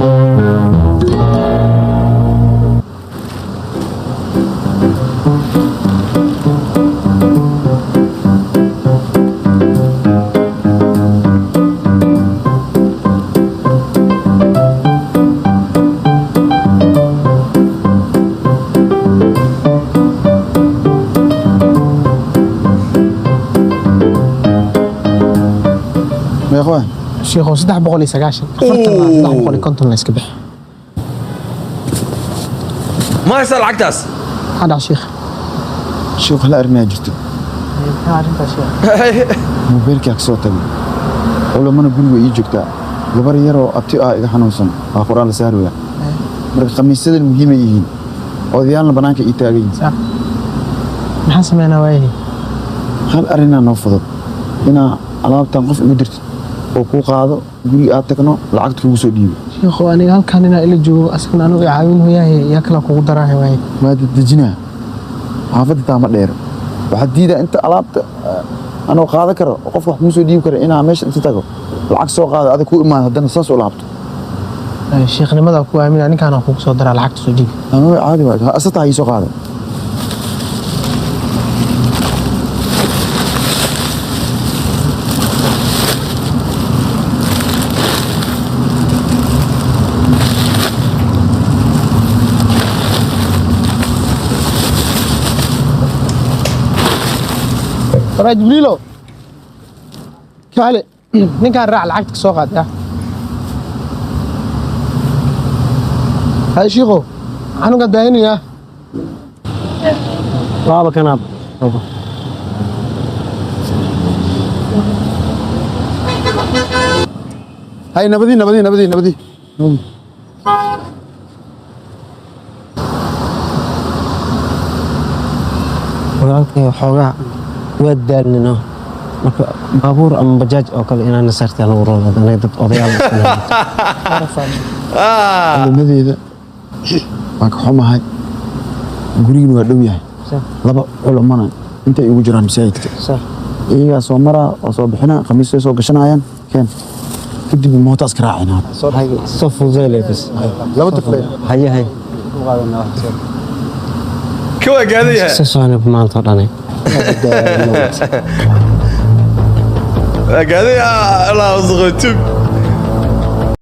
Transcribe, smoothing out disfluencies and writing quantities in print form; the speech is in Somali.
يا اخوان شيخ هو 390 400 كنتم ناس كده ما يصير عكتاس هذا شيخ شوف هلا ارميها جرتو موبيلك يكسو تبي ولا ما نقول ويجي جكتا gabar yar oo abti ah iga xanuunsan waa quraan la saaraya marka khamiisada muhiim ay yihiin odayaalna banaanka ii taagay maxaa sameynaa waayay hal arina noo fudud ina alaabtan qof ugu dirtid oo ku qaado guri aad tagno lacagta kugu soo dhiibo sheekhu aniga halkan ina ila joogo asagna anigu caawin hooyahay yaa kala kugu daraahay waayay ma dadajina xaafadda taama dheer waxa diida inta alaabta anoo qaada karo qof wax ku soo dhiibi karo ina meesha inta tago lacag soo qaado adag ku imaan haddana saas u laabto sheekhnimada ku aamin ninkaan kugu soo daraa lacagta soo dhiibi caadi waa asata ay soo qaado جبريلو كالي ninkaan raac lacagta soo qaad hay shiiqo anuga daayinaya baba kanaab hay nabadi walaalkay xoogaa waa daalnino marka baabuur ama bajaaj oo kale inaan nasartaa lagu rolo anay dad odayaal madeeda waan ka xumahay gurigan waa dhow yahay laba culimana intay ugu jiraan masaajidka iyagaa soo maraa oo soo bixina khamiistay soo gashanayaan keen kadib mootaas ka raacina soo fududeeyay bas laba taflay hayahay كوا قاعدين سوساني بمانتو داني قاعدين الله صغير